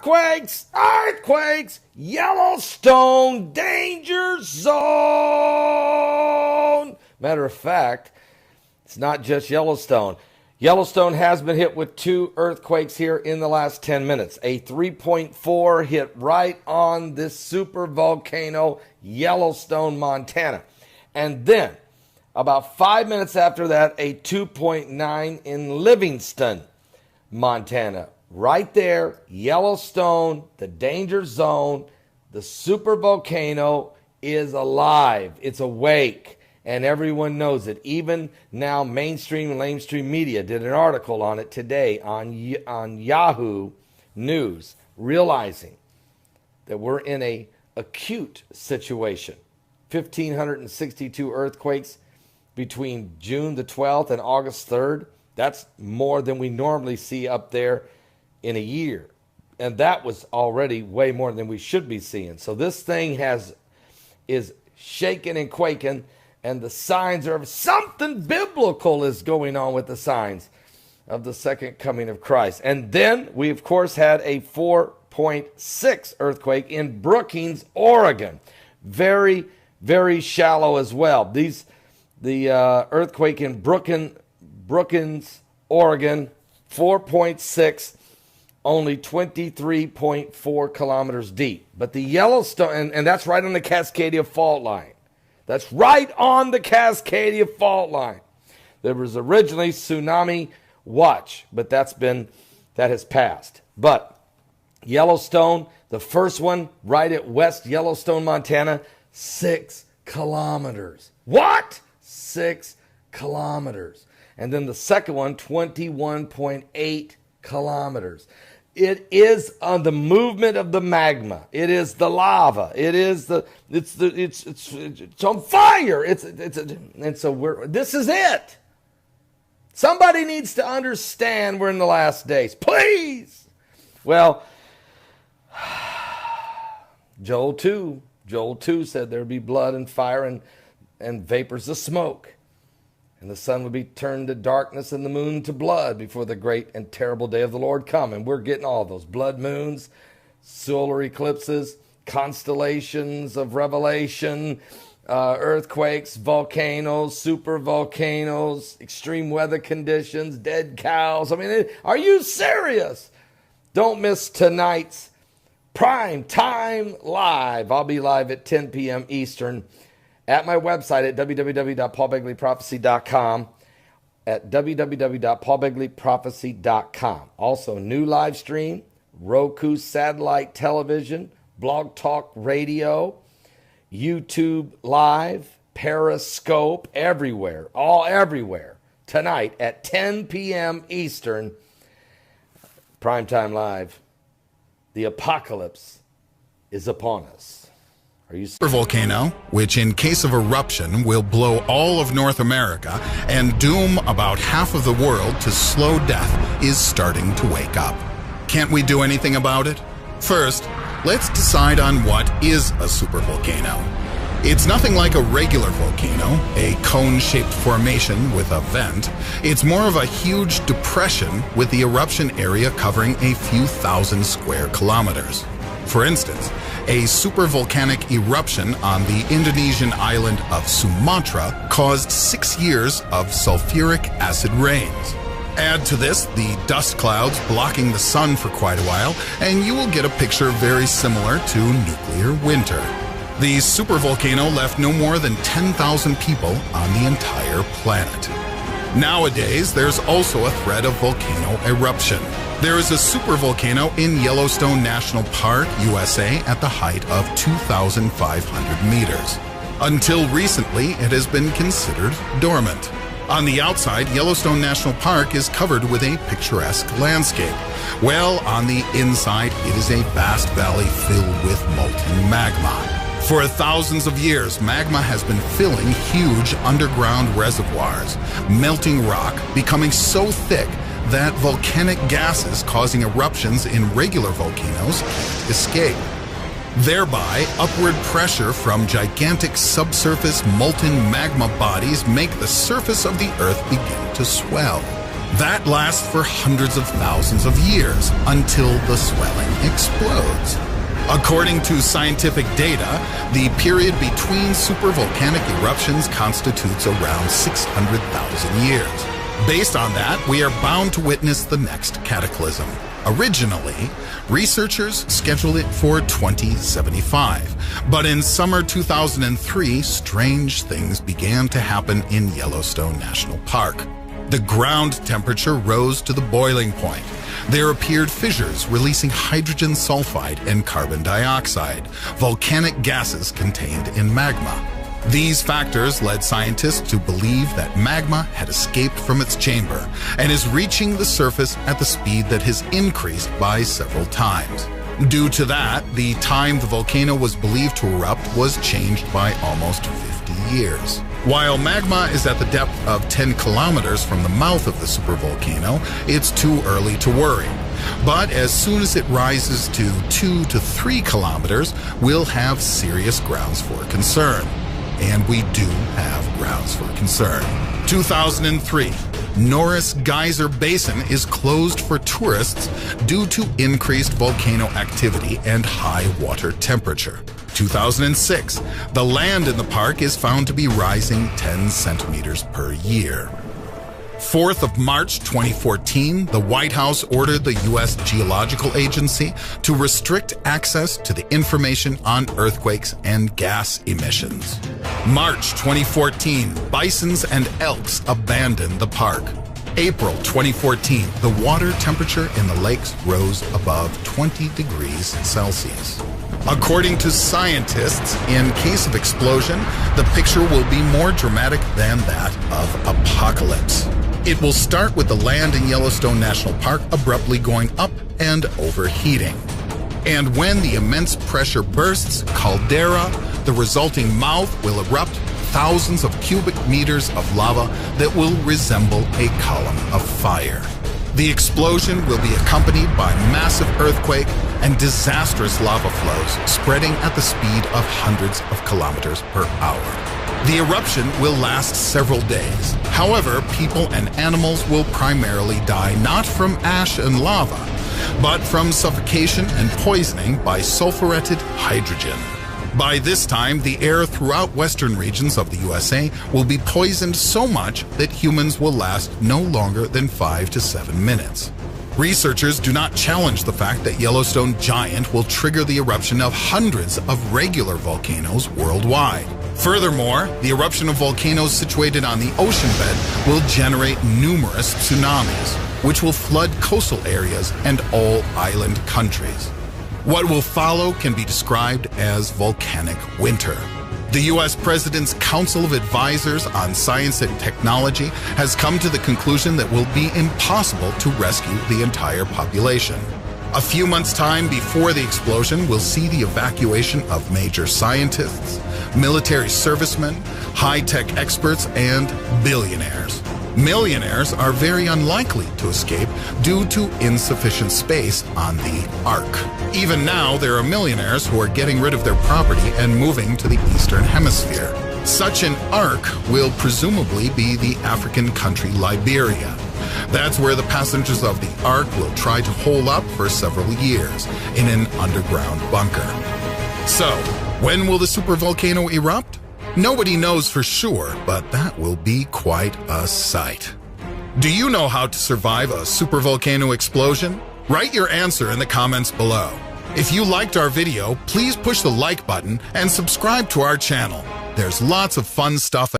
Earthquakes, Yellowstone danger zone. Matter of fact, it's not just Yellowstone. Yellowstone has been hit with 2 earthquakes here in the last 10 minutes. A 3.4 hit right on this supervolcano, Yellowstone, Montana. And then, about 5 minutes after that, a 2.9 in Livingston, Montana. Right there, Yellowstone, the danger zone, the supervolcano is alive. It's awake. And everyone knows it. Even now, mainstream and lamestream media did an article on it today on Yahoo News, realizing that we're in a acute situation. 1,562 earthquakes between June the 12th and August 3rd. That's more than we normally see up there in a year. And that was already way more than we should be seeing. So this thing is shaking and quaking. And the signs are something biblical is going on with the signs of the second coming of Christ. And then we, of course, had a 4.6 earthquake in Brookings, Oregon. Very, very shallow as well. The earthquake in Brookings, Oregon, 4.6, only 23.4 kilometers deep. But the Yellowstone, and that's right on the Cascadia fault line. That's right on the Cascadia fault line. There was originally tsunami watch, but that has passed. But Yellowstone, the first one right at West Yellowstone, Montana, 6 kilometers. What? 6 kilometers. And then the second one, 21.8 kilometers. It is on the movement of the magma. It is the lava. It's on fire. And so this is it. Somebody needs to understand we're in the last days. Please. Well, Joel 2 said there'd be blood and fire and vapors of smoke. And the sun would be turned to darkness and the moon to blood before the great and terrible day of the Lord come. And we're getting all those blood moons, solar eclipses, constellations of revelation, earthquakes, volcanoes, supervolcanoes, extreme weather conditions, dead cows. I mean, are you serious? Don't miss tonight's Prime Time Live. I'll be live at 10 p.m. Eastern. At my website at www.paulbegleyprophecy.com, at www.paulbegleyprophecy.com. Also, new live stream, Roku satellite television, Blog Talk Radio, YouTube Live, Periscope, everywhere, all everywhere. Tonight at 10 p.m. Eastern, Primetime Live. The apocalypse is upon us. Supervolcano, which in case of eruption will blow all of North America and doom about half of the world to slow death, is starting to wake up. Can't we do anything about it? First, let's decide on what is a supervolcano. It's nothing like a regular volcano, a cone-shaped formation with a vent. It's more of a huge depression with the eruption area covering a few thousand square kilometers. For instance, a supervolcanic eruption on the Indonesian island of Sumatra caused 6 years of sulfuric acid rains. Add to this the dust clouds blocking the sun for quite a while, and you will get a picture very similar to nuclear winter. The supervolcano left no more than 10,000 people on the entire planet. Nowadays, there's also a threat of volcano eruption. There is a supervolcano in Yellowstone National Park, USA, at the height of 2,500 meters. Until recently, it has been considered dormant. On the outside, Yellowstone National Park is covered with a picturesque landscape. Well, on the inside, it is a vast valley filled with molten magma. For thousands of years, magma has been filling huge underground reservoirs, melting rock, becoming so thick that volcanic gases causing eruptions in regular volcanoes can't escape. Thereby, upward pressure from gigantic subsurface molten magma bodies make the surface of the Earth begin to swell. That lasts for hundreds of thousands of years until the swelling explodes. According to scientific data, the period between supervolcanic eruptions constitutes around 600,000 years. Based on that, we are bound to witness the next cataclysm. Originally, researchers scheduled it for 2075, but in summer 2003, strange things began to happen in Yellowstone National Park. The ground temperature rose to the boiling point. There appeared fissures releasing hydrogen sulfide and carbon dioxide, volcanic gases contained in magma. These factors led scientists to believe that magma had escaped from its chamber and is reaching the surface at the speed that has increased by several times. Due to that, the time the volcano was believed to erupt was changed by almost 50 years. While magma is at the depth of 10 kilometers from the mouth of the supervolcano, it's too early to worry. But as soon as it rises to 2 to 3 kilometers, we'll have serious grounds for concern. And we do have grounds for concern. 2003, Norris Geyser Basin is closed for tourists due to increased volcano activity and high water temperature. 2006, the land in the park is found to be rising 10 centimeters per year. 4th of March 2014, the White House ordered the U.S. Geological Agency to restrict access to the information on earthquakes and gas emissions. March 2014, bisons and elks abandoned the park. April 2014, the water temperature in the lakes rose above 20 degrees Celsius. According to scientists, in case of explosion, the picture will be more dramatic than that of apocalypse. It will start with the land in Yellowstone National Park abruptly going up and overheating. And when the immense pressure bursts, caldera, the resulting mouth will erupt thousands of cubic meters of lava that will resemble a column of fire. The explosion will be accompanied by massive earthquake and disastrous lava flows spreading at the speed of hundreds of kilometers per hour. The eruption will last several days. However, people and animals will primarily die not from ash and lava, but from suffocation and poisoning by sulfuretted hydrogen. By this time, the air throughout western regions of the USA will be poisoned so much that humans will last no longer than 5 to 7 minutes. Researchers do not challenge the fact that Yellowstone Giant will trigger the eruption of hundreds of regular volcanoes worldwide. Furthermore, the eruption of volcanoes situated on the ocean bed will generate numerous tsunamis, which will flood coastal areas and all island countries. What will follow can be described as volcanic winter. The U.S. President's Council of Advisors on Science and Technology has come to the conclusion that it will be impossible to rescue the entire population. A few months' time before the explosion will see the evacuation of major scientists, military servicemen, high-tech experts, and billionaires. Millionaires are very unlikely to escape due to insufficient space on the Ark. Even now, there are millionaires who are getting rid of their property and moving to the Eastern Hemisphere. Such an Ark will presumably be the African country Liberia. That's where the passengers of the Ark will try to hole up for several years in an underground bunker. So, when will the supervolcano erupt? Nobody knows for sure, but that will be quite a sight. Do you know how to survive a supervolcano explosion? Write your answer in the comments below. If you liked our video, please push the like button and subscribe to our channel. There's lots of fun stuff